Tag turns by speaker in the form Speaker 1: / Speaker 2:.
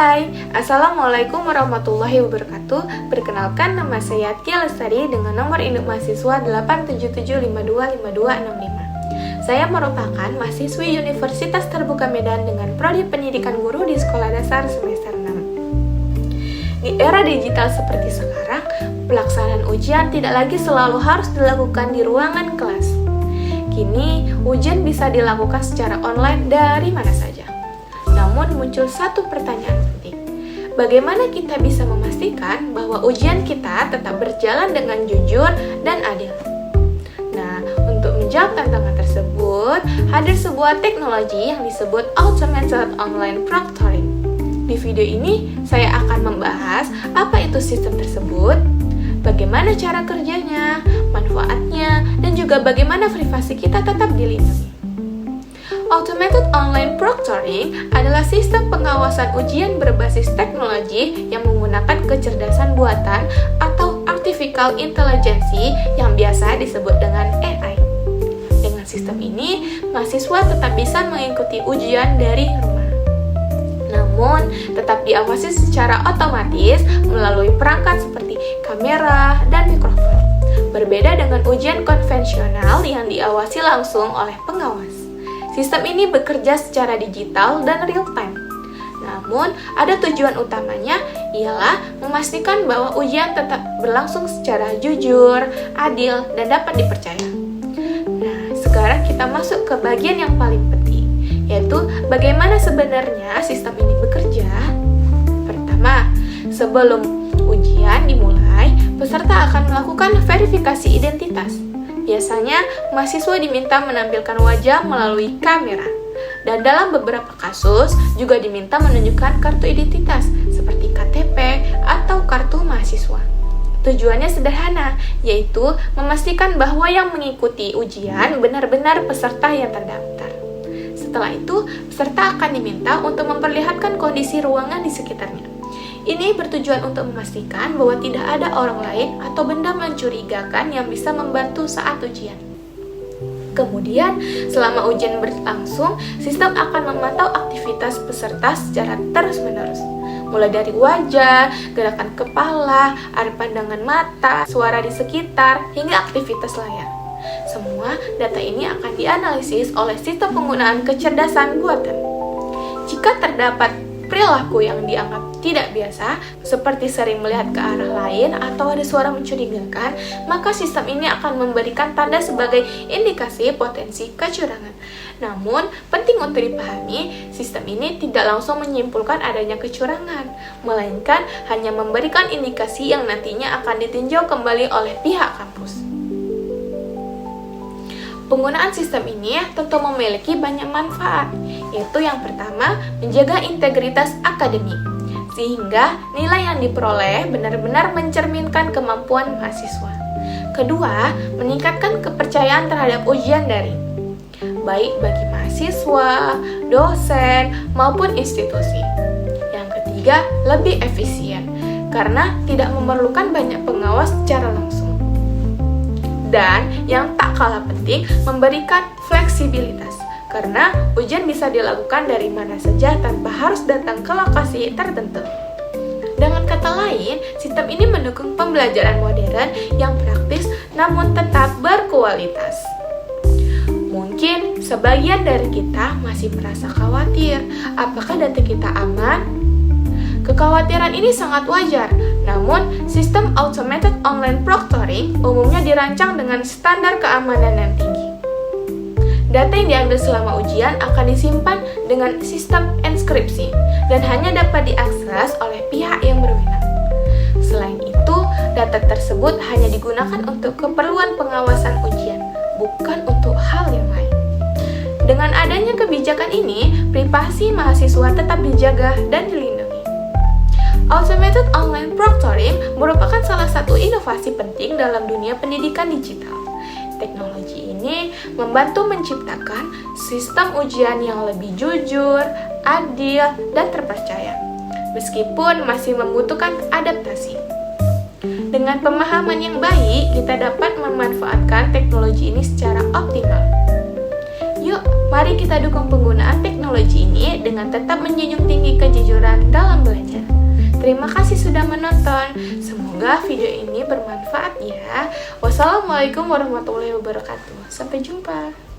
Speaker 1: Hai, Assalamualaikum warahmatullahi wabarakatuh. Perkenalkan, nama saya Tia Lestari dengan nomor induk mahasiswa 877525265. Saya merupakan mahasiswi Universitas Terbuka Medan dengan prodi Pendidikan Guru di Sekolah Dasar semester 6. Di era digital seperti sekarang, pelaksanaan ujian tidak lagi selalu harus dilakukan di ruangan kelas. Kini, ujian bisa dilakukan secara online dari mana saja. Namun muncul satu pertanyaan penting. Bagaimana kita bisa memastikan bahwa ujian kita tetap berjalan dengan jujur dan adil? Nah, untuk menjawab tantangan tersebut, hadir sebuah teknologi yang disebut Automated Online Proctoring. Di video ini, saya akan membahas apa itu sistem tersebut, bagaimana cara kerjanya, manfaatnya, dan juga bagaimana privasi kita tetap dilindungi. Automated Online Proctoring adalah sistem pengawasan ujian berbasis teknologi yang menggunakan kecerdasan buatan atau Artificial Intelligence yang biasa disebut dengan AI. Dengan sistem ini, mahasiswa tetap bisa mengikuti ujian dari rumah. Namun, tetap diawasi secara otomatis melalui perangkat seperti kamera dan mikrofon. Berbeda dengan ujian konvensional yang diawasi langsung oleh pengawas. Sistem ini bekerja secara digital dan real time. Namun, ada tujuan utamanya ialah memastikan bahwa ujian tetap berlangsung secara jujur, adil, dan dapat dipercaya. Nah, sekarang kita masuk ke bagian yang paling penting, yaitu bagaimana sebenarnya sistem ini bekerja. Pertama, sebelum ujian dimulai, peserta akan melakukan verifikasi identitas. Biasanya, mahasiswa diminta menampilkan wajah melalui kamera. Dan dalam beberapa kasus, juga diminta menunjukkan kartu identitas, seperti KTP atau kartu mahasiswa. Tujuannya sederhana, yaitu memastikan bahwa yang mengikuti ujian benar-benar peserta yang terdaftar. Setelah itu, peserta akan diminta untuk memperlihatkan kondisi ruangan di sekitarnya. Ini bertujuan untuk memastikan bahwa tidak ada orang lain atau benda mencurigakan yang bisa membantu saat ujian. Kemudian, selama ujian berlangsung, sistem akan memantau aktivitas peserta secara terus-menerus. Mulai dari wajah, gerakan kepala, arah pandangan mata, suara di sekitar, hingga aktivitas layar. Semua data ini akan dianalisis oleh sistem penggunaan kecerdasan buatan. Jika terdapat perilaku yang dianggap tidak biasa, seperti sering melihat ke arah lain atau ada suara mencurigakan, maka sistem ini akan memberikan tanda sebagai indikasi potensi kecurangan. Namun, penting untuk dipahami, sistem ini tidak langsung menyimpulkan adanya kecurangan, melainkan hanya memberikan indikasi yang nantinya akan ditinjau kembali oleh pihak kampus. Penggunaan sistem ini tentu memiliki banyak manfaat, yaitu yang pertama, menjaga integritas akademik, sehingga nilai yang diperoleh benar-benar mencerminkan kemampuan mahasiswa. Kedua, meningkatkan kepercayaan terhadap ujian daring, baik bagi mahasiswa, dosen, maupun institusi. Yang ketiga, lebih efisien, karena tidak memerlukan banyak pengawas secara langsung. Dan yang tak kalah penting, memberikan fleksibilitas, karena ujian bisa dilakukan dari mana saja tanpa harus datang ke lokasi tertentu. Dengan kata lain, sistem ini mendukung pembelajaran modern yang praktis namun tetap berkualitas. Mungkin sebagian dari kita masih merasa khawatir, apakah data kita aman? Kekhawatiran ini sangat wajar, namun sistem Automated Online Proctoring umumnya dirancang dengan standar keamanan yang tinggi. Data yang diambil selama ujian akan disimpan dengan sistem enkripsi dan hanya dapat diakses oleh pihak yang berwenang. Selain itu, data tersebut hanya digunakan untuk keperluan pengawasan ujian, bukan untuk hal yang lain. Dengan adanya kebijakan ini, privasi mahasiswa tetap dijaga dan dilindungi. Automated Online Proctoring merupakan salah satu inovasi penting dalam dunia pendidikan digital. Teknologi ini membantu menciptakan sistem ujian yang lebih jujur, adil, dan terpercaya, meskipun masih membutuhkan adaptasi. Dengan pemahaman yang baik, kita dapat memanfaatkan teknologi ini secara optimal. Yuk, mari kita dukung penggunaan teknologi teknologi ini dengan tetap menjunjung tinggi kejujuran dalam belajar. Terima kasih sudah menonton. Semoga video ini bermanfaat ya. Wassalamualaikum warahmatullahi wabarakatuh. Sampai jumpa.